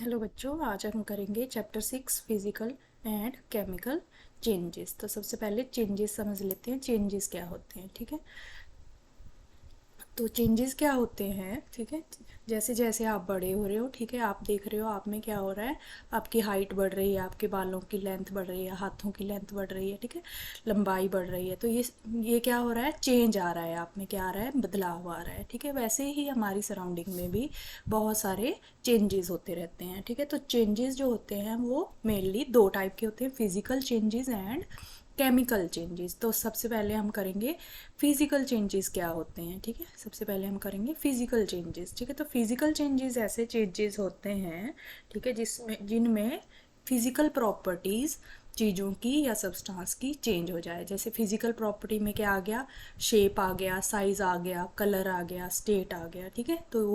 Hello बच्चों, आज हम करेंगे chapter 6 physical and chemical changes. तो सबसे पहले चेंजेस समझ लेते हैं, चेंजेस क्या होते हैं। ठीक है, तो चेंजेस क्या होते हैं। ठीक है, जैसे जैसे आप बड़े हो रहे हो, ठीक है, आप देख रहे हो आप में क्या हो रहा है, आपकी हाइट बढ़ रही है, आपके बालों की लेंथ बढ़ रही है, हाथों की लेंथ बढ़ रही है, ठीक है, लंबाई बढ़ रही है। तो ये क्या हो रहा है, चेंज आ रहा है, आप में क्या आ रहा है, बदलाव आ रहा है। ठीक है, वैसे ही हमारी सराउंडिंग में भी बहुत सारे चेंजेस होते रहते हैं। ठीक है, तो चेंजेस जो होते हैं वो मेनली दो टाइप के होते हैं, physical changes and chemical changes. तो सबसे पहले हम करेंगे फिजिकल चेंजेस क्या होते हैं। ठीक है, सबसे पहले हम करेंगे फिजिकल चेंजेस। ठीक है, तो फिजिकल चेंजेस ऐसे चेंजेस होते हैं, ठीक है, जिनमें फिजिकल प्रॉपर्टीज़ चीज़ों की या सब्सटेंस की चेंज हो जाए। जैसे फिजिकल प्रॉपर्टी में क्या आ गया, शेप आ गया, साइज आ गया, कलर आ गया, स्टेट आ गया। ठीक है, तो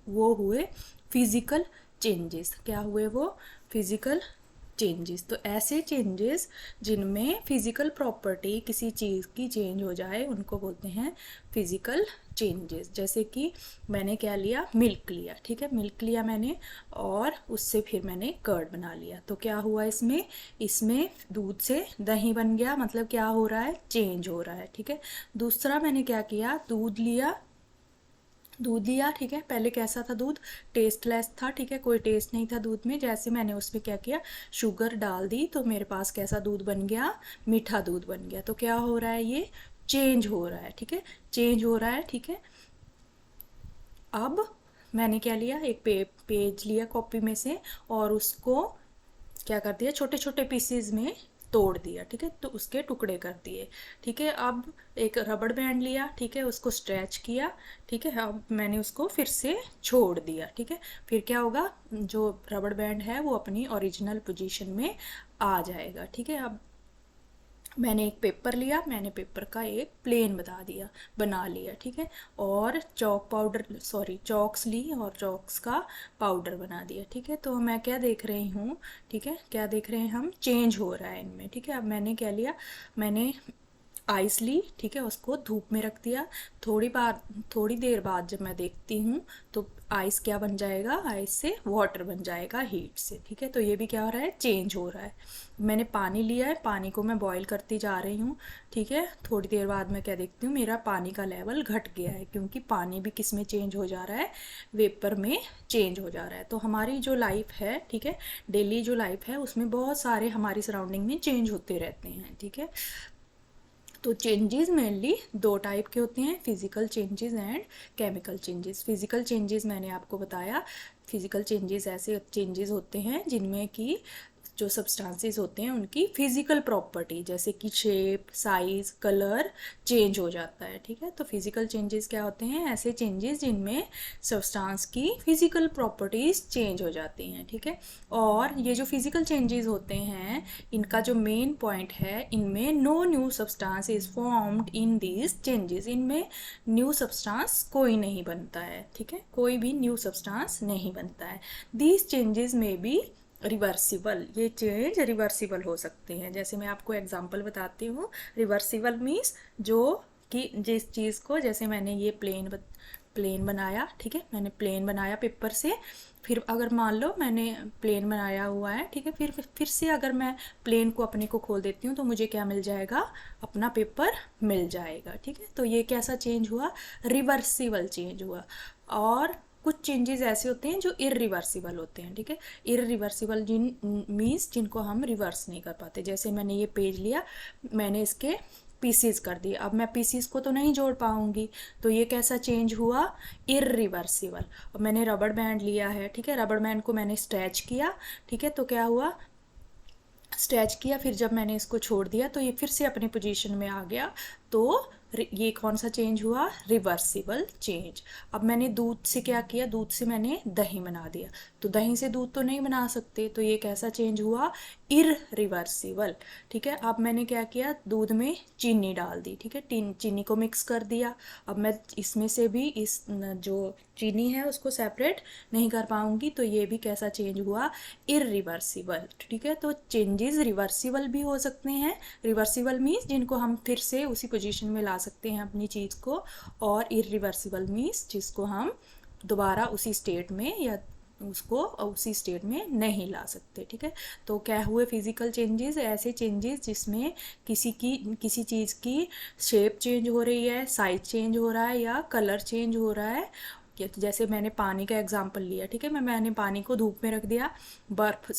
वो हुए फिजिकल चेंजेस। क्या हुए वो, फिजिकल चेंजेस। तो ऐसे चेंजेस जिनमें फिजिकल प्रॉपर्टी किसी चीज़ की चेंज हो जाए उनको बोलते हैं फिजिकल चेंजेस। जैसे कि मैंने क्या लिया, मिल्क लिया। ठीक है, मिल्क लिया मैंने और उससे फिर मैंने कर्ड बना लिया। तो क्या हुआ, इसमें इसमें दूध से दही बन गया, मतलब क्या हो रहा है, चेंज हो रहा है। ठीक है, दूसरा मैंने क्या किया, दूध लिया। ठीक है, पहले कैसा था दूध, टेस्टलेस था। ठीक है, कोई टेस्ट नहीं था दूध में। जैसे मैंने उसमें क्या किया, शुगर डाल दी, तो मेरे पास कैसा दूध बन गया, मीठा दूध बन गया। तो क्या हो रहा है, ये चेंज हो रहा है। ठीक है, चेंज हो रहा है। ठीक है, अब मैंने क्या लिया, एक पेज लिया कॉपी में से और उसको क्या कर दिया, छोटे छोटे पीसेस में तोड़ दिया। ठीक है, तो उसके टुकड़े कर दिए। ठीक है, अब एक रबड़ बैंड लिया, ठीक है, उसको स्ट्रेच किया। ठीक है, अब मैंने उसको फिर से छोड़ दिया। ठीक है, फिर क्या होगा, जो रबड़ बैंड है वो अपनी ओरिजिनल पोजीशन में आ जाएगा। ठीक है, अब मैंने एक पेपर लिया, मैंने पेपर का एक प्लेन बना लिया। ठीक है, और चॉक्स ली और चॉक्स का पाउडर बना दिया। ठीक है, तो मैं क्या देख रही हूँ, ठीक है, क्या देख रहे हैं हम, चेंज हो रहा है इनमें। ठीक है, अब मैंने क्या लिया, मैंने आइस ली। ठीक है, उसको धूप में रख दिया। थोड़ी देर बाद जब मैं देखती हूँ तो आइस क्या बन जाएगा, आइस से वाटर बन जाएगा हीट से। ठीक है, तो ये भी क्या हो रहा है, चेंज हो रहा है। मैंने पानी लिया है, पानी को मैं बॉईल करती जा रही हूँ। ठीक है, थोड़ी देर बाद मैं क्या देखती हूँ, मेरा पानी का लेवल घट गया है, क्योंकि पानी भी किस में चेंज हो जा रहा है, वेपर में चेंज हो जा रहा है। तो हमारी जो लाइफ है, ठीक है, डेली जो लाइफ है उसमें बहुत सारे हमारी सराउंडिंग में चेंज होते रहते हैं। ठीक है, तो चेंजेस मेनली दो टाइप के होते हैं, physical changes and chemical changes. Physical changes मैंने आपको बताया, फिजिकल चेंजेस ऐसे चेंजेस होते हैं जिनमें कि जो सब्सटेंसेस होते हैं उनकी फिजिकल प्रॉपर्टी जैसे कि शेप, साइज, कलर चेंज हो जाता है। ठीक है, तो फिजिकल चेंजेस क्या होते हैं, ऐसे चेंजेस जिनमें सब्सटेंस की फिजिकल प्रॉपर्टीज चेंज हो जाती हैं। ठीक है, और ये जो फिजिकल चेंजेस होते हैं इनका जो मेन पॉइंट है, इनमें no new substance is formed in these changes. इनमें न्यू सब्सटेंस कोई नहीं बनता है। ठीक है, कोई भी न्यू सब्सटेंस नहीं बनता है। दीज चेंजेस में भी रिवर्सिबल, ये चेंज रिवर्सिबल हो सकते हैं। जैसे मैं आपको एग्जांपल बताती हूँ, रिवर्सिबल मीन्स जो कि जिस चीज़ को, जैसे मैंने ये प्लेन बनाया। ठीक है, मैंने प्लेन बनाया पेपर से, फिर अगर मान लो मैंने प्लेन बनाया हुआ है, ठीक है, फिर से अगर मैं प्लेन को अपने को खोल देती हूँ तो मुझे क्या मिल जाएगा, अपना पेपर मिल जाएगा। ठीक है, तो ये कैसा चेंज हुआ, रिवर्सिबल चेंज हुआ। और कुछ चेंजेस ऐसे होते हैं जो इरिवर्सिबल होते हैं। ठीक है, इरिवर्सिबल जिनको हम रिवर्स नहीं कर पाते। जैसे मैंने ये पेज लिया, मैंने इसके पीसीज कर दिए, अब मैं पीसीज को तो नहीं जोड़ पाऊंगी, तो ये कैसा चेंज हुआ, इरिवर्सिबल। अब मैंने रबड़ बैंड लिया है, ठीक है, रबड़ बैंड को मैंने स्ट्रेच किया। ठीक है, तो क्या हुआ, स्ट्रेच किया, फिर जब मैंने इसको छोड़ दिया तो ये फिर से अपनी पोजीशन में आ गया। तो ये कौन सा चेंज हुआ, रिवर्सिबल चेंज। अब मैंने दूध से क्या किया, दूध से मैंने दही बना दिया, तो दही से दूध तो नहीं बना सकते, तो ये कैसा चेंज हुआ, इरिवर्सिबल। ठीक है, अब मैंने क्या किया, दूध में चीनी डाल दी। ठीक है, चीनी को मिक्स कर दिया। अब मैं इसमें से भी इस जो चीनी है उसको सेपरेट नहीं कर पाऊंगी, तो ये भी कैसा चेंज हुआ, इरिवर्सिबल। ठीक है, तो चेंजेस रिवर्सिबल भी हो सकते हैं। रिवर्सिबल मीन्स जिनको हम फिर से उसी पोजीशन में ला सकते हैं अपनी चीज़ को, और इरिवर्सिबल मीन्स जिसको हम दोबारा उसी स्टेट में या उसको उसी स्टेट में नहीं ला सकते, ठीक है। तो क्या हुए फिजिकल चेंजेस, ऐसे चेंजेस जिसमें किसी चीज़ की शेप चेंज हो रही है, साइज चेंज हो रहा है या कलर चेंज हो रहा है। जैसे मैंने पानी का एग्जांपल लिया, ठीक है, मैंने पानी को धूप में रख दिया, बर्फ़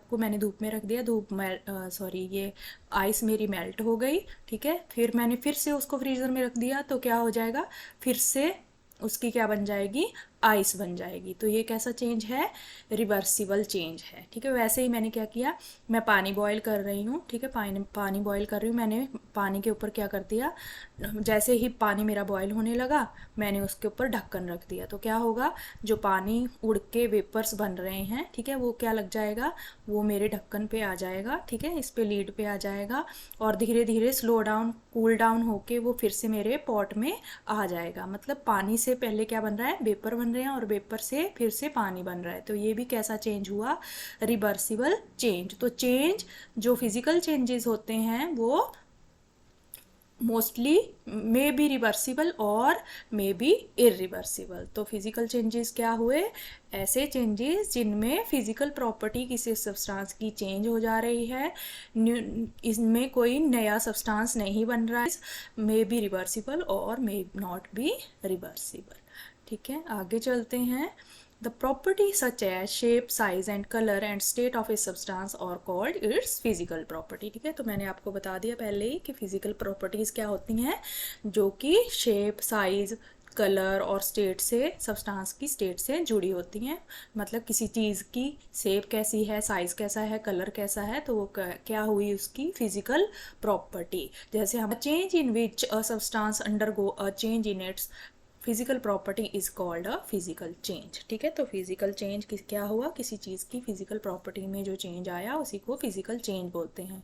को मैंने धूप में रख दिया, ये आइस मेरी मेल्ट हो गई, ठीक है। फिर मैंने फिर से उसको फ्रीज़र में रख दिया तो क्या हो जाएगा, फिर से उसकी क्या बन जाएगी, आइस बन जाएगी। तो ये कैसा चेंज है, रिवर्सिबल चेंज है, ठीक है। वैसे ही मैंने क्या किया, मैं पानी बॉईल कर रही हूँ, ठीक है, पानी बॉईल कर रही हूँ, मैंने पानी के ऊपर क्या कर दिया, जैसे ही पानी मेरा बॉईल होने लगा मैंने उसके ऊपर ढक्कन रख दिया। तो क्या होगा, जो पानी उड़ के वेपर्स बन रहे हैं, ठीक है, वो क्या लग जाएगा, वो मेरे ढक्कन पे आ जाएगा, ठीक है, इस पे लीड पे आ जाएगा और धीरे धीरे कूल डाउन होके वो फिर से मेरे पॉट में आ जाएगा। मतलब पानी से पहले क्या बन रहा है, वेपर बन रहे हैं और वेपर से फिर से पानी बन रहा है। तो ये भी कैसा चेंज हुआ, रिवर्सिबल चेंज। तो चेंज जो फिजिकल चेंजेस होते हैं वो मोस्टली मे बी रिवर्सिबल और मे बी इरिवर्सिबल। तो फिजिकल चेंजेस क्या हुए, ऐसे चेंजेस जिनमें फिजिकल प्रॉपर्टी किसी सब्सटेंस की चेंज हो जा रही है, इसमें कोई नया सब्सटेंस नहीं बन रहा है, मे बी रिवर्सिबल और मे नॉट बी रिवर्सिबल, ठीक है। आगे चलते हैं। The properties such as shape, size and color and state of a substance are called its physical property, ठीक है। तो मैंने आपको बता दिया पहले ही कि physical properties क्या होती हैं, जो कि shape, size, कलर और स्टेट से, सब्सटेंस की स्टेट से जुड़ी होती हैं। मतलब किसी चीज़ की शेप कैसी है, साइज़ कैसा है, कलर कैसा है, तो वो क्या हुई उसकी फिजिकल प्रॉपर्टी। जैसे हम change in which a substance undergo a change in its physical property is called a physical change, ठीक है। तो फिजिकल चेंज क्या हुआ, किसी चीज़ की फिजिकल प्रॉपर्टी में जो चेंज आया उसी को फिजिकल चेंज बोलते हैं।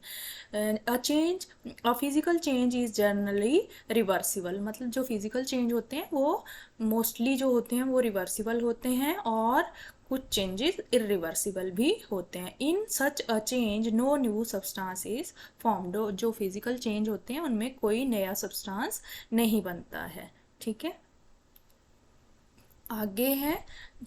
A physical change is generally reversible. मतलब जो फिजिकल चेंज होते हैं वो मोस्टली जो होते हैं वो रिवर्सिबल होते हैं और कुछ चेंजेस इरिवर्सिबल भी होते हैं। In such a change no new substance is formed. जो फिजिकल चेंज होते हैं उनमें कोई नया सब्सटेंस नहीं बनता है, ठीक है। आगे है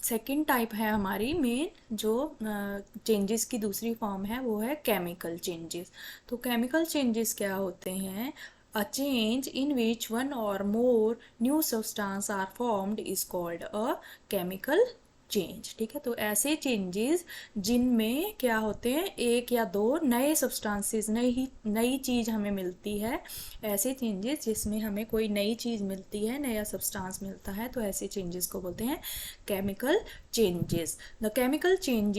सेकंड टाइप है हमारी मेन जो चेंजेस की दूसरी फॉर्म है, वो है केमिकल चेंजेस। तो केमिकल चेंजेस क्या होते हैं, a change in which one or more new substances are formed is called a chemical change, ठीक है। तो ऐसे चेंजेस जिनमें क्या होते हैं, एक या दो नए सब्सटेंसेस, नई चीज़ हमें मिलती है, ऐसे चेंजेस जिसमें हमें कोई नई चीज़ मिलती है, नया सब्सटेंस मिलता है, तो ऐसे चेंजेस को बोलते हैं chemical changes. The chemical change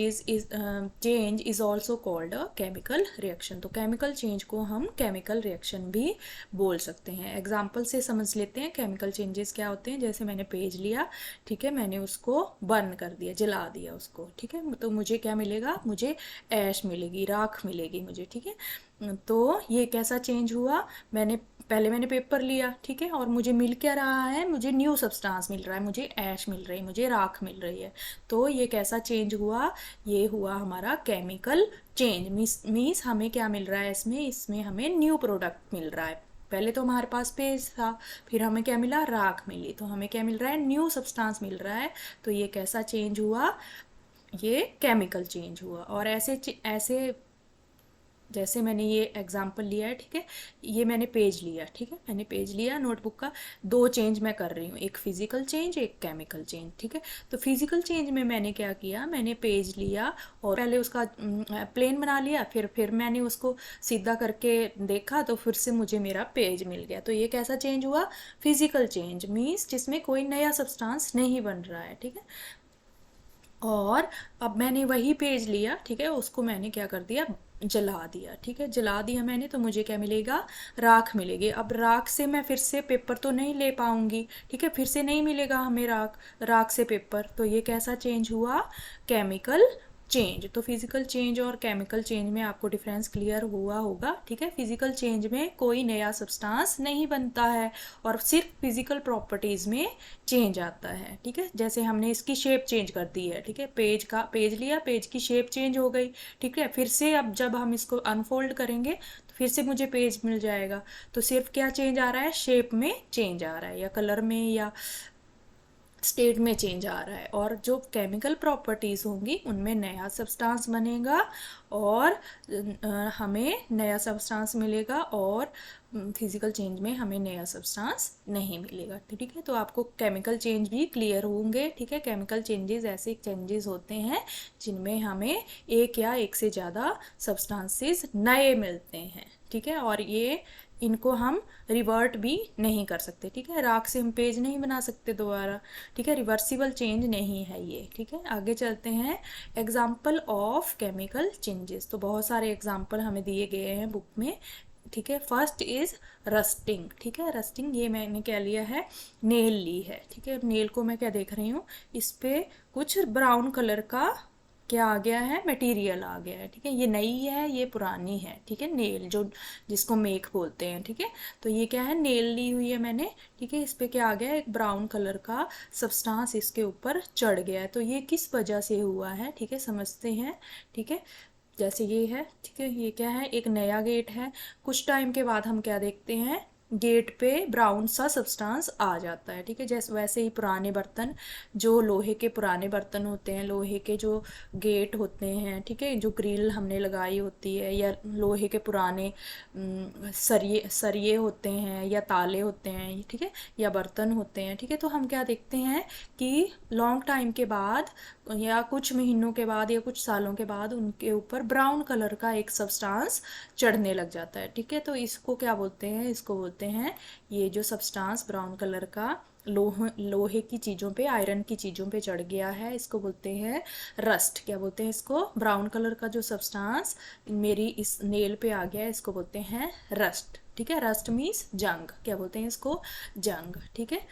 is also called a chemical reaction. तो केमिकल चेंज को हम केमिकल रिएक्शन भी बोल सकते हैं। एग्जाम्पल से समझ लेते हैं केमिकल चेंजेस क्या होते हैं। जैसे मैंने पेज लिया, ठीक है, मैंने उसको बर्न कर दिया, जला दिया उसको, ठीक है, तो मुझे क्या मिलेगा, मुझे ऐश मिलेगी, राख मिलेगी मुझे, ठीक है। तो ये कैसा चेंज हुआ, पहले मैंने पेपर लिया, ठीक है, और मुझे मिल क्या रहा है, मुझे न्यू सब्सटेंस मिल रहा है, मुझे ऐश मिल रही है, मुझे राख मिल रही है। तो ये कैसा चेंज हुआ, ये हुआ हमारा केमिकल चेंज। मीन्स हमें क्या मिल रहा है, इसमें हमें न्यू प्रोडक्ट मिल रहा है। पहले तो हमारे पास पेज था, फिर हमें क्या मिला, राख मिली, तो हमें क्या मिल रहा है, न्यू सब्सटेंस मिल रहा है। तो ये कैसा चेंज हुआ, ये केमिकल चेंज हुआ। और ऐसे जैसे मैंने ये एग्जाम्पल लिया है, ठीक है, ये मैंने पेज लिया, ठीक है, मैंने पेज लिया नोटबुक का, दो चेंज मैं कर रही हूँ, एक फिजिकल चेंज, एक केमिकल चेंज, ठीक है। तो फिजिकल चेंज में मैंने क्या किया, मैंने पेज लिया और पहले उसका प्लेन बना लिया, फिर मैंने उसको सीधा करके देखा तो फिर से मुझे मेरा पेज मिल गया। तो ये कैसा चेंज हुआ, फिजिकल चेंज, मीन्स जिसमें कोई नया सब्सटेंस नहीं बन रहा है, ठीक है। और अब मैंने वही पेज लिया, ठीक है, उसको मैंने क्या कर दिया, जला दिया, ठीक है, जला दिया मैंने, तो मुझे क्या मिलेगा, राख मिलेगी। अब राख से मैं फिर से पेपर तो नहीं ले पाऊंगी, ठीक है, फिर से नहीं मिलेगा हमें राख से पेपर। तो ये कैसा चेंज हुआ, केमिकल चेंज। तो फिजिकल चेंज और केमिकल चेंज में आपको डिफरेंस क्लियर हुआ होगा, ठीक है। फिजिकल चेंज में कोई नया सब्सटेंस नहीं बनता है और सिर्फ फिजिकल प्रॉपर्टीज में चेंज आता है, ठीक है। जैसे हमने इसकी शेप चेंज कर दी है, ठीक है, पेज लिया, पेज की शेप चेंज हो गई, ठीक है, फिर से अब जब हम इसको अनफोल्ड करेंगे तो फिर से मुझे पेज मिल जाएगा। तो सिर्फ क्या चेंज आ रहा है, शेप में चेंज आ रहा है, या कलर में, या स्टेट में चेंज आ रहा है, और जो केमिकल प्रॉपर्टीज़ होंगी उनमें नया सब्सटेंस बनेगा और हमें नया सब्सटेंस मिलेगा, और फिजिकल चेंज में हमें नया सब्सटेंस नहीं मिलेगा। ठीक है, तो आपको केमिकल चेंज भी क्लियर होंगे। ठीक है, केमिकल चेंजेस ऐसे चेंजेस होते हैं जिनमें हमें एक या एक से ज़्यादा सब्सटेंसेस नए मिलते हैं। ठीक है, और ये इनको हम रिवर्ट भी नहीं कर सकते। ठीक है, राख से हम पेज नहीं बना सकते दोबारा। ठीक है, रिवर्सिबल चेंज नहीं है ये। ठीक है, आगे चलते हैं। एग्जाम्पल ऑफ केमिकल चेंजेस, तो बहुत सारे एग्जाम्पल हमें दिए गए हैं बुक में। ठीक है, फर्स्ट इज रस्टिंग। ठीक है, रस्टिंग ये मैंने क्या लिया है, नेल ली है। ठीक है, नेल को मैं क्या देख रही हूँ, इस पे कुछ ब्राउन कलर का क्या आ गया है, मटेरियल आ गया है। ठीक है, ये नई है, ये पुरानी है। ठीक है, नेल जो जिसको मेक बोलते हैं। ठीक है, तो ये क्या है, नेल ली हुई है मैंने। ठीक है, इस पे क्या आ गया, एक ब्राउन कलर का सब्सटेंस इसके ऊपर चढ़ गया है। तो ये किस वजह से हुआ है, ठीक है, समझते हैं। ठीक है, जैसे ये है। ठीक है, ये क्या है, एक नया गेट है। कुछ टाइम के बाद हम क्या देखते हैं, गेट पे ब्राउन सा सब्सटेंस आ जाता है। ठीक है, जैसे वैसे ही पुराने बर्तन, जो लोहे के पुराने बर्तन होते हैं, लोहे के जो गेट होते हैं, ठीक है, जो ग्रिल हमने लगाई होती है, या लोहे के पुराने सरिये सरिये होते हैं, या ताले होते हैं, ठीक है, या बर्तन होते हैं। ठीक है, तो हम क्या देखते हैं कि लॉन्ग टाइम के बाद या कुछ महीनों के बाद या कुछ सालों के बाद उनके ऊपर ब्राउन कलर का एक सब्सटेंस चढ़ने लग जाता है। ठीक है, तो इसको क्या बोलते हैं, इसको बोलते हैं, ये जो सब्सटेंस ब्राउन कलर का लोहे की चीज़ों पे, आयरन की चीज़ों पे चढ़ गया है, इसको बोलते हैं रस्ट। क्या बोलते हैं इसको, ब्राउन कलर का जो सब्सटेंस मेरी इस नेल पे आ गया है, इसको बोलते हैं रस्ट। ठीक है, रस्ट मीन्स जंग। क्या बोलते हैं इसको, जंग। ठीक है,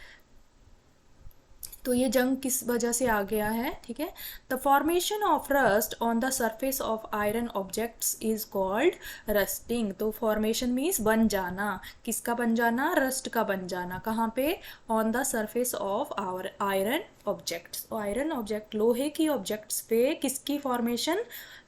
तो ये जंग किस वजह से आ गया है। ठीक है, the formation of rust on the surface of iron objects is called rusting. तो फॉर्मेशन मीन्स बन जाना, किसका बन जाना, रस्ट का बन जाना। कहाँ पे, on the surface of our iron objects, iron object, लोहे की ऑब्जेक्ट्स पे किसकी फॉर्मेशन,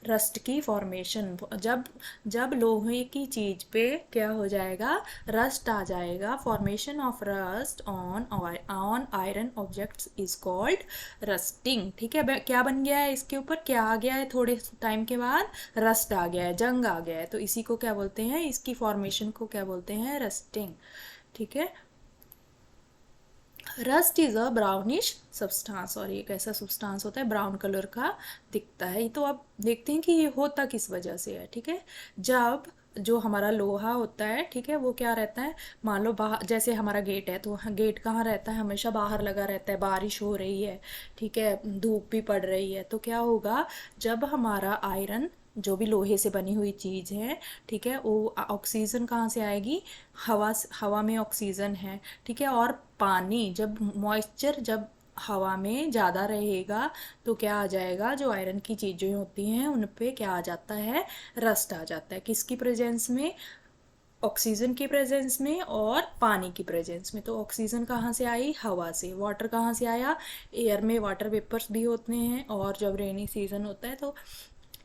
रस्ट की फॉर्मेशन। जब जब लोहे की चीज पे क्या हो जाएगा, रस्ट आ जाएगा, formation of rust on on iron objects is called rusting. ठीक है, क्या बन गया है, इसके ऊपर क्या आ गया है, थोड़े टाइम के बाद रस्ट आ गया है, जंग आ गया है, तो इसी को क्या बोलते हैं, इसकी फॉर्मेशन को क्या बोलते हैं, रस्टिंग। ठीक है, rust is a brownish substance, और ये कैसा सब्सटेंस होता है, ब्राउन कलर का दिखता है। तो अब देखते हैं कि ये होता किस वजह से है। ठीक है, जब जो हमारा लोहा होता है, ठीक है, वो क्या रहता है, मान लो बाहर, जैसे हमारा गेट है, तो गेट कहाँ रहता है, हमेशा बाहर लगा रहता है, बारिश हो रही है, ठीक है, धूप भी पड़ रही है, तो क्या होगा, जब हमारा आयरन जो भी लोहे से बनी हुई चीज़ है, ठीक है, वो ऑक्सीजन कहाँ से आएगी, हवा में ऑक्सीजन है। ठीक है, और पानी, जब मॉइस्चर जब हवा में ज़्यादा रहेगा तो क्या आ जाएगा, जो आयरन की चीज़ें होती हैं उन पे क्या आ जाता है, रस्ट आ जाता है। किसकी प्रेजेंस में, ऑक्सीजन की प्रेजेंस में और पानी की प्रेजेंस में। तो ऑक्सीजन कहाँ से आई, हवा से। वाटर कहाँ से आया, एयर में वाटर वेपर्स भी होते हैं, और जब रेनी सीजन होता है तो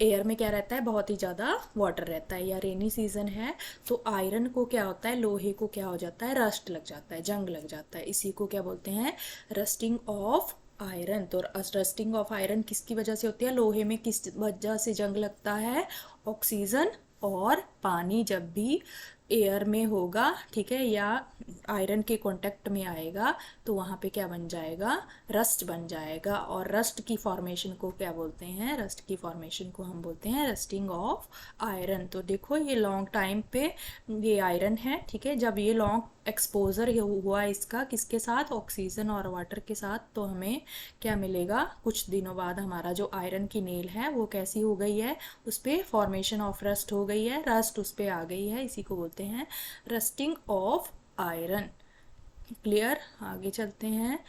एयर में क्या रहता है, बहुत ही ज़्यादा वाटर रहता है, या रेनी सीजन है तो आयरन को क्या होता है, लोहे को क्या हो जाता है, रस्ट लग जाता है, जंग लग जाता है। इसी को क्या बोलते हैं, रस्टिंग ऑफ आयरन। तो रस्टिंग ऑफ आयरन किसकी वजह से होती है, लोहे में किस वजह से जंग लगता है, ऑक्सीजन और पानी जब भी एयर में होगा, ठीक है, या आयरन के कांटेक्ट में आएगा तो वहाँ पे क्या बन जाएगा, रस्ट बन जाएगा। और रस्ट की फॉर्मेशन को क्या बोलते हैं, रस्ट की फॉर्मेशन को हम बोलते हैं रस्टिंग ऑफ आयरन। तो देखो ये लॉन्ग टाइम पे ये आयरन है, ठीक है, जब ये लॉन्ग एक्सपोजर हुआ इसका किसके साथ, ऑक्सीजन और वाटर के साथ, तो हमें क्या मिलेगा, कुछ दिनों बाद हमारा जो आयरन की नेल है वो कैसी हो गई है, उस पर फॉर्मेशन ऑफ रस्ट हो गई है, रस्ट उस पर आ गई है, इसी को बोलते हैं रस्टिंग ऑफ आयरन। क्लियर, आगे चलते हैं।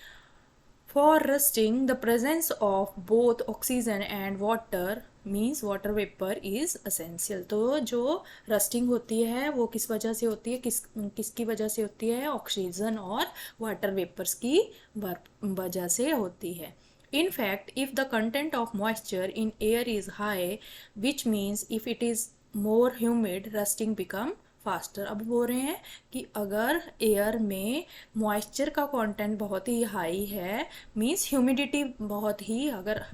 For rusting the presence of both oxygen and water means water vapour is essential. तो जो रस्टिंग होती है वो किस वजह से होती है, किसकी वजह से होती है, ऑक्सीजन और वाटर वेपर्स की वजह से होती है। In fact, if the content of moisture in air is high, which means if it is more humid, rusting become faster. अब बोल रहे हैं कि अगर एयर में मॉइस्चर का कंटेंट बहुत ही हाई है, मीन्स ह्यूमिडिटी बहुत ही, अगर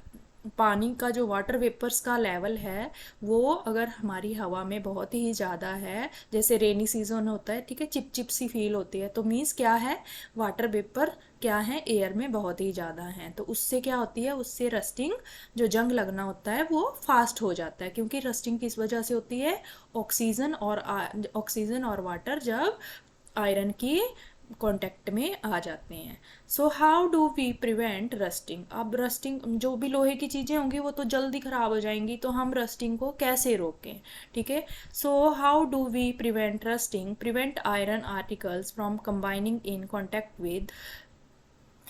पानी का जो वाटर वेपर्स का लेवल है वो अगर हमारी हवा में बहुत ही ज़्यादा है, जैसे रेनी सीजन होता है, ठीक है, चिप चिप सी फील होती है, तो मीन्स क्या है, वाटर वेपर क्या है, एयर में बहुत ही ज़्यादा है। तो उससे क्या होती है, उससे रस्टिंग, जो जंग लगना होता है वो फास्ट हो जाता है। क्योंकि रस्टिंग किस वजह से होती है, ऑक्सीजन और वाटर जब आयरन की कांटेक्ट में आ जाते हैं। So how do we prevent rusting. अब रस्टिंग, जो भी लोहे की चीज़ें होंगी वो तो जल्दी ख़राब हो जाएंगी, तो हम रस्टिंग को कैसे रोकें, ठीक है। So how do we prevent rusting, prevent iron articles from combining in contact with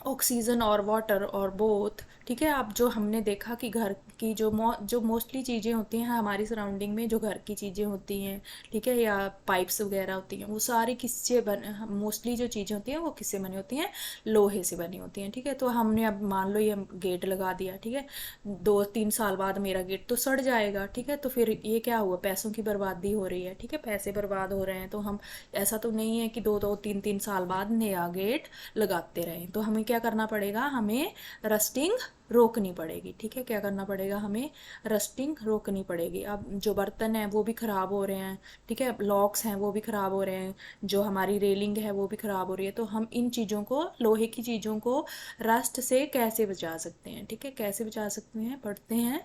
oxygen और वाटर और बोथ, ठीक है। अब जो हमने देखा कि घर की जो मोस्टली चीज़ें होती हैं हमारी सराउंडिंग में, जो घर की चीज़ें होती हैं, ठीक है, या पाइप्स वगैरह होती हैं, वो सारी किससे मोस्टली जो चीज़ें होती हैं वो किससे बनी होती हैं, लोहे से बनी होती हैं, ठीक है। तो हमने अब मान लो ये गेट लगा दिया, ठीक है, 2-3 साल बाद मेरा गेट तो सड़ जाएगा, ठीक है, तो फिर ये क्या हुआ, पैसों की बर्बादी हो रही है, ठीक है, पैसे बर्बाद हो रहे हैं। तो हम, ऐसा तो नहीं है कि 2-3 साल बाद नया गेट लगाते रहें, तो हमें क्या करना पड़ेगा, हमें रस्टिंग रोकनी पड़ेगी, ठीक है। क्या करना पड़ेगा, हमें रस्टिंग रोकनी पड़ेगी। अब जो बर्तन हैं वो भी ख़राब हो रहे हैं, ठीक है, लॉक्स हैं वो भी ख़राब हो रहे हैं, जो हमारी रेलिंग है वो भी ख़राब हो रही है, तो हम इन चीज़ों को, लोहे की चीज़ों को रस्ट से कैसे बचा सकते हैं, ठीक है, कैसे बचा सकते हैं, पढ़ते हैं।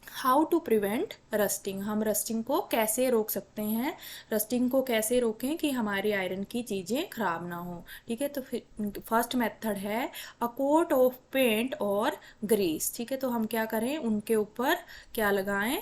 हाउ टू प्रिवेंट रस्टिंग, हम रस्टिंग को कैसे रोक सकते हैं, रस्टिंग को कैसे रोकें कि हमारी आयरन की चीज़ें खराब ना हो, ठीक है। तो फिर फर्स्ट मेथड है अ कोट ऑफ पेंट और ग्रीस, ठीक है। तो हम क्या करें, उनके ऊपर क्या लगाएं,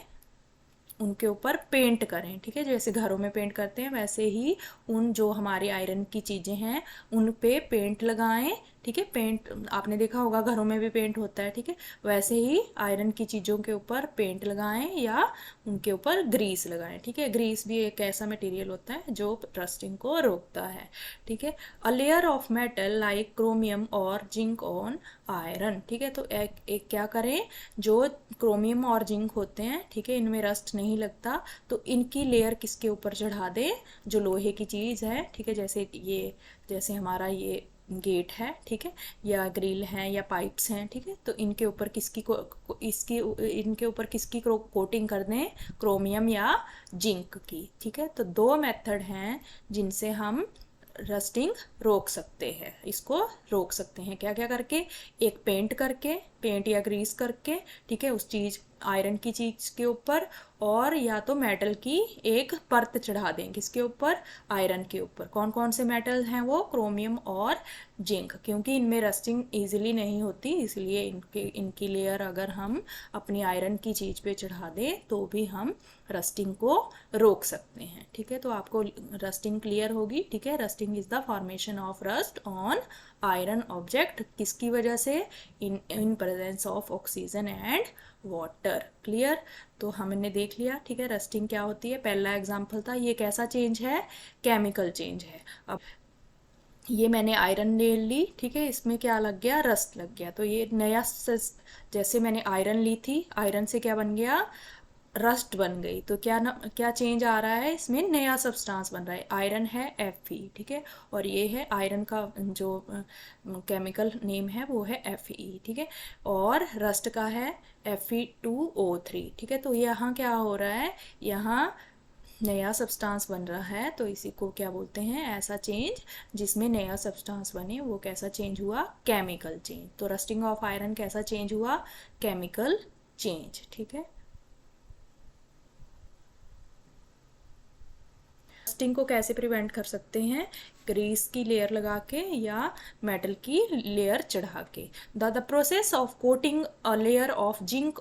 उनके ऊपर पेंट करें, ठीक है, जैसे घरों में पेंट करते हैं वैसे ही उन जो हमारी आयरन की चीज़ें हैं उन पे पेंट लगाएं, ठीक है। पेंट आपने देखा होगा घरों में भी पेंट होता है, ठीक है, वैसे ही आयरन की चीज़ों के ऊपर पेंट लगाएं या उनके ऊपर ग्रीस लगाएं, ठीक है। ग्रीस भी एक ऐसा मटेरियल होता है जो रस्टिंग को रोकता है, ठीक है। अ layer of metal like chromium और जिंक ऑन आयरन, ठीक है। तो एक क्या करें, जो क्रोमियम और जिंक होते हैं, ठीक है, इनमें रस्ट नहीं लगता, तो इनकी लेयर किसके ऊपर चढ़ा दें, जो लोहे की चीज़ है, ठीक है, जैसे हमारा ये गेट है, ठीक है, या ग्रिल है या पाइप्स हैं, ठीक है, तो इनके ऊपर इनके ऊपर किसकी कोटिंग कर दें, क्रोमियम या जिंक की, ठीक है। तो 2 मेथड हैं जिनसे हम रस्टिंग रोक सकते हैं, इसको रोक सकते हैं क्या क्या करके, एक पेंट या ग्रीस करके, ठीक है, उस चीज़ आयरन की चीज़ के ऊपर, और या तो मेटल की एक परत चढ़ा दें, किसके ऊपर, आयरन के ऊपर। कौन कौन से मेटल हैं वो, क्रोमियम और जिंक, क्योंकि इनमें रस्टिंग इजीली नहीं होती, इसलिए इनकी लेयर अगर हम अपनी आयरन की चीज़ पे चढ़ा दें तो भी हम रस्टिंग को रोक सकते हैं, ठीक है। तो आपको रस्टिंग क्लियर होगी, ठीक है। Rusting is the formation of rust on iron object, किसकी वजह से, in presence of oxygen and water, clear. तो हमने देख लिया, ठीक है, रस्टिंग क्या होती है, पहला एग्जाम्पल था, ये कैसा चेंज है, केमिकल चेंज है। अब ये मैंने आयरन ले ली, ठीक है, इसमें क्या लग गया, रस्ट लग गया, तो ये जैसे मैंने आयरन ली थी, आयरन से क्या बन गया, रस्ट बन गई, तो क्या चेंज आ रहा है, इसमें नया सब्सटेंस बन रहा है, आयरन है Fe, ठीक है, और ये है आयरन का जो केमिकल नेम है वो है Fe, ठीक है, और रस्ट का है Fe2O3, ठीक है। तो यहाँ क्या हो रहा है, यहाँ नया सब्सटेंस बन रहा है, तो इसी को क्या बोलते हैं, ऐसा चेंज जिसमें नया सब्सटेंस बने, वो कैसा चेंज हुआ, केमिकल चेंज। तो रस्टिंग ऑफ आयरन कैसा चेंज हुआ, केमिकल चेंज, ठीक है। रस्टिंग को कैसे प्रिवेंट कर सकते हैं, ग्रीस की लेयर लगा के या मेटल की लेयर चढ़ा के। The process of coating a layer of zinc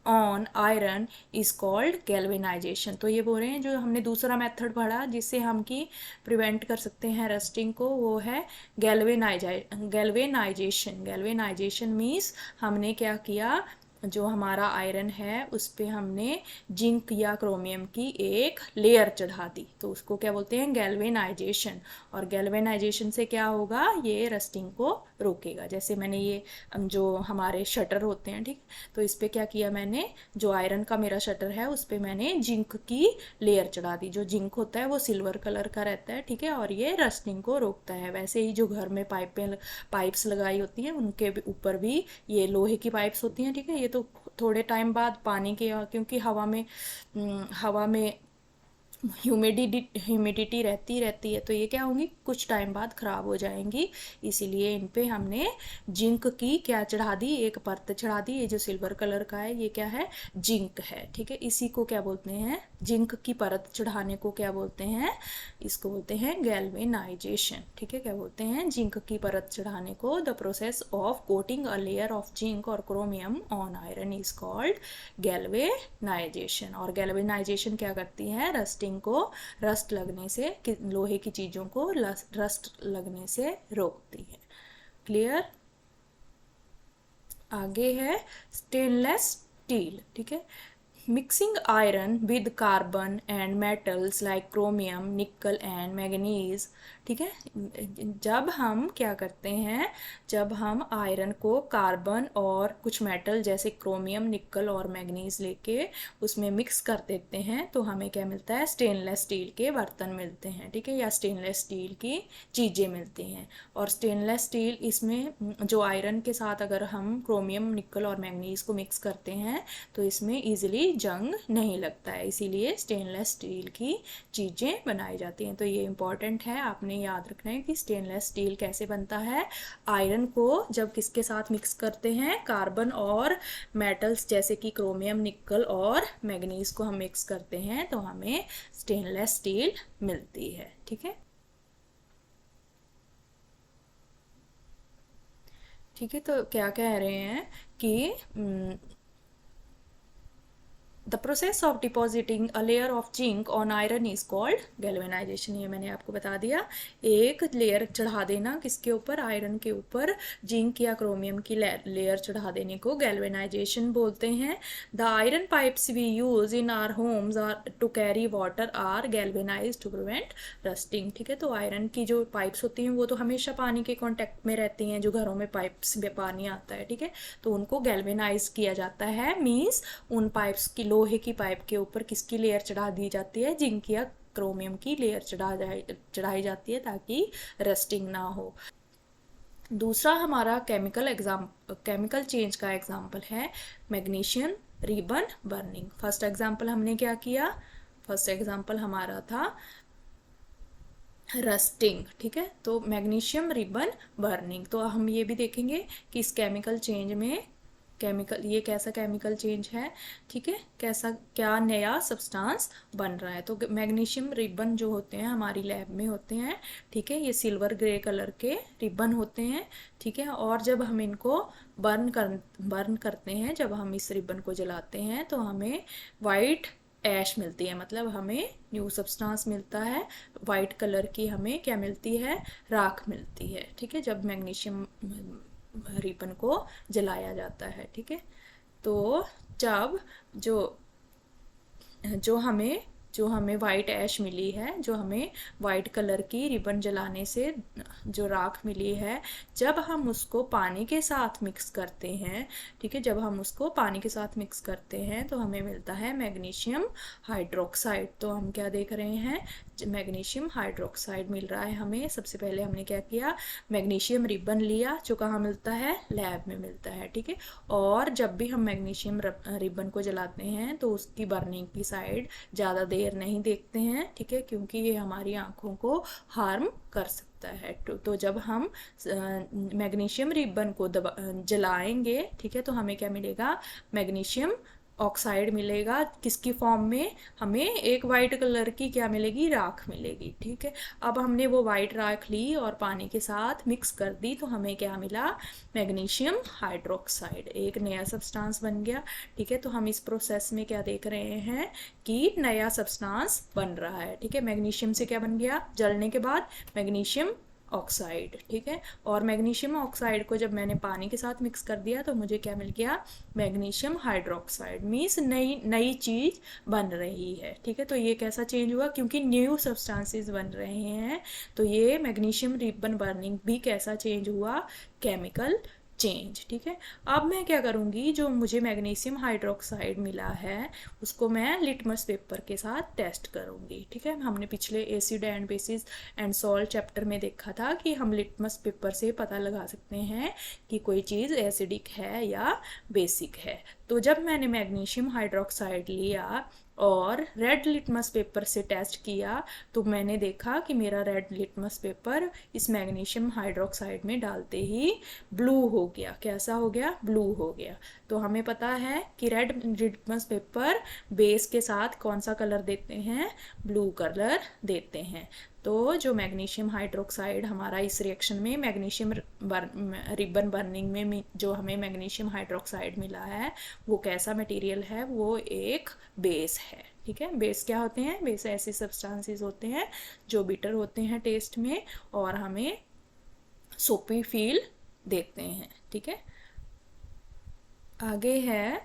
on iron is called galvanisation. तो ये बोल रहे हैं, जो हमने दूसरा मेथड पढ़ा जिससे हम की प्रिवेंट कर सकते हैं रस्टिंग को, वो है गैल्वेनाइजेशन। गैल्वेनाइजेशन मीन्स हमने क्या किया, जो हमारा आयरन है उस पे हमने जिंक या क्रोमियम की एक लेयर चढ़ा दी, तो उसको क्या बोलते हैं, गैल्वेनाइजेशन। और गैल्वेनाइजेशन से क्या होगा, ये रस्टिंग को रोकेगा। जैसे मैंने ये जो हमारे शटर होते हैं, ठीक, तो इस पे क्या किया मैंने, जो आयरन का मेरा शटर है उस पे मैंने जिंक की लेयर चढ़ा दी। जो जिंक होता है वो सिल्वर कलर का रहता है, ठीक है, और ये रस्टिंग को रोकता है। वैसे ही जो घर में पाइप्स लगाई होती हैं उनके ऊपर भी ये लोहे की पाइप्स होती हैं, ठीक है, ये तो थोड़े टाइम बाद पानी के, क्योंकि हवा में ह्यूमिडिटी रहती है, तो ये क्या होंगी, कुछ टाइम बाद ख़राब हो जाएंगी। इसीलिए इन पे हमने जिंक की क्या चढ़ा दी, एक परत चढ़ा दी। ये जो सिल्वर कलर का है ये क्या है, जिंक है, ठीक है। इसी को क्या बोलते हैं, जिंक की परत चढ़ाने को क्या बोलते हैं, इसको बोलते हैं गैल्वेनाइजेशन, ठीक है। क्या बोलते हैं, जिंक की परत चढ़ाने को। The process of coating a layer of zinc or chromium on iron is called galvanization. और गैल्वेनाइजेशन क्या करती है, रस्टिंग को, रस्ट लगने से, लोहे की चीज़ों को रस्ट लगने से रोकती है। क्लियर। आगे है स्टेनलेस स्टील, ठीक है। Mixing iron with carbon and metals like chromium, निकल एंड मैग्नीज, ठीक है। जब हम क्या करते हैं, जब हम आयरन को कार्बन और कुछ मेटल जैसे क्रोमियम, निकल और मैग्नीज लेके उसमें मिक्स कर देते हैं तो हमें क्या मिलता है, स्टेनलेस स्टील के बर्तन मिलते हैं, ठीक है, या स्टेनलेस स्टील की चीज़ें मिलती हैं। और स्टेनलेस स्टील, इसमें जो आयरन के साथ अगर हम क्रोमियम, निकल और मैग्नीज को मिक्स करते हैं तो इसमें ईजिली जंग नहीं लगता है, इसीलिए स्टेनलेस स्टील की चीज़ें बनाई जाती हैं। तो ये इंपॉर्टेंट है, आपने याद रखना है कि स्टेनलेस स्टील कैसे बनता है। आयरन को जब किसके साथ मिक्स करते हैं, कार्बन और मेटल्स जैसे कि क्रोमियम, निकल और मैग्नीज को हम मिक्स करते हैं तो हमें स्टेनलेस स्टील मिलती है, ठीक है। ठीक है, तो क्या कह रहे हैं कि the process of depositing a layer of zinc on iron is called galvanisation. ये मैंने आपको बता दिया, एक लेयर चढ़ा देना किसके ऊपर, आयरन के ऊपर जिंक या क्रोमियम की लेयर चढ़ा देने को गैल्वेनाइजेशन बोलते हैं। The iron pipes we use in our homes are to carry water are galvanise to prevent rusting, ठीक है। तो आयरन की जो पाइप्स होती हैं वो तो हमेशा पानी के कॉन्टेक्ट में रहती हैं, जो घरों में पाइप्स में पानी आता है, ठीक है, तो उनको गैल्वेनाइज किया जाता है। मीन्स उन पाइप्स की, लोहे की पाइप के ऊपर किसकी लेयर चढ़ा दी जाती है, जिंक या क्रोमियम की लेयर चढ़ाई जाती है ताकि रस्टिंग ना हो। दूसरा हमारा केमिकल चेंज का एग्जाम्पल है magnesium ribbon burning. First example हमने क्या किया, फर्स्ट एग्जाम्पल हमारा था रस्टिंग, ठीक है। तो मैग्नीशियम रिबन बर्निंग, तो हम ये भी देखेंगे कि इस केमिकल चेंज में ये कैसा केमिकल चेंज है, ठीक है, कैसा, क्या नया सब्सटेंस बन रहा है। तो मैग्नीशियम रिबन जो होते हैं हमारी लैब में होते हैं, ठीक है, ये सिल्वर ग्रे कलर के रिबन होते हैं, ठीक है। और जब हम इनको बर्न करते हैं, जब हम इस रिबन को जलाते हैं तो हमें वाइट ऐश मिलती है, मतलब हमें न्यू सब्सटेंस मिलता है, वाइट कलर की हमें क्या मिलती है, राख मिलती है, ठीक है, जब मैग्नीशियम रिबन को जलाया जाता है, ठीक है। तो जब जो हमें वाइट ऐश मिली है, जो हमें वाइट कलर की रिबन जलाने से जो राख मिली है, जब हम उसको पानी के साथ मिक्स करते हैं, ठीक है, जब हम उसको पानी के साथ मिक्स करते हैं तो हमें मिलता है मैग्नीशियम हाइड्रोक्साइड। तो हम क्या देख रहे हैं, मैग्नीशियम हाइड्रोक्साइड मिल रहा है हमें। सबसे पहले हमने क्या किया, मैग्नीशियम रिबन लिया, जो कहाँ मिलता है, लैब में मिलता है, ठीक है। और जब भी हम मैग्नीशियम रिबन को जलाते हैं तो उसकी बर्निंग की साइड ज़्यादा देर नहीं देखते हैं, ठीक है, क्योंकि ये हमारी आँखों को हार्म कर सकता है। तो जब हम मैग्नीशियम रिबन को जलाएंगे, ठीक है, तो हमें क्या मिलेगा, मैग्नीशियम ऑक्साइड मिलेगा, किसकी फॉर्म में, हमें एक वाइट कलर की क्या मिलेगी, राख मिलेगी, ठीक है। अब हमने वो वाइट राख ली और पानी के साथ मिक्स कर दी तो हमें क्या मिला, मैग्नीशियम हाइड्रोक्साइड, एक नया सब्सटेंस बन गया, ठीक है। तो हम इस प्रोसेस में क्या देख रहे हैं कि नया सब्सटेंस बन रहा है, ठीक है। मैग्नीशियम से क्या बन गया, जलने के बाद मैग्नीशियम ऑक्साइड, ठीक है। और मैग्नीशियम ऑक्साइड को जब मैंने पानी के साथ मिक्स कर दिया तो मुझे क्या मिल गया, मैग्नीशियम हाइड्रोक्साइड। मीन्स नई नई चीज़ बन रही है, ठीक है। तो ये कैसा चेंज हुआ, क्योंकि न्यू सब्सटेंसेस बन रहे हैं, तो ये मैग्नीशियम रिबन बर्निंग भी कैसा चेंज हुआ, केमिकल चेंज, ठीक है। अब मैं क्या करूँगी, जो मुझे मैग्नीशियम हाइड्रोक्साइड मिला है उसको मैं लिटमस पेपर के साथ टेस्ट करूँगी, ठीक है। हमने पिछले acid and bases and salt chapter में देखा था कि हम लिटमस पेपर से पता लगा सकते हैं कि कोई चीज़ एसिडिक है या बेसिक है। तो जब मैंने मैग्नीशियम हाइड्रोक्साइड लिया और रेड लिटमस पेपर से टेस्ट किया तो मैंने देखा कि मेरा रेड लिटमस पेपर इस मैग्नीशियम हाइड्रोक्साइड में डालते ही ब्लू हो गया। कैसा हो गया, ब्लू हो गया। तो हमें पता है कि रेड लिटमस पेपर बेस के साथ कौन सा कलर देते हैं, ब्लू कलर देते हैं। तो जो मैग्नीशियम हाइड्रोक्साइड हमारा इस रिएक्शन में मैग्नीशियम रिबन बर्निंग में जो हमें मैग्नीशियम हाइड्रोक्साइड मिला है वो कैसा मटेरियल है, वो एक बेस है, ठीक है। बेस क्या होते हैं, बेस ऐसे सब्सटेंसेस होते हैं जो बिटर होते हैं टेस्ट में और हमें सोपी फील देते हैं, ठीक है। आगे है,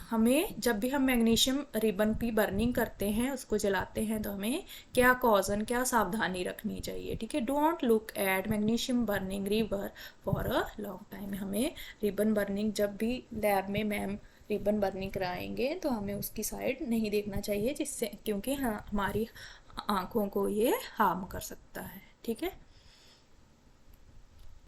हमें जब भी हम मैग्नीशियम रिबन की बर्निंग करते हैं, उसको जलाते हैं, तो हमें क्या कॉजन, क्या सावधानी रखनी चाहिए, ठीक है। Don't look at magnesium burning river for a long time. हमें रिबन बर्निंग जब भी लैब में मैम रिबन बर्निंग कराएंगे तो हमें उसकी साइड नहीं देखना चाहिए, जिससे क्योंकि हाँ हमारी आँखों को ये हार्म कर सकता है, ठीक है।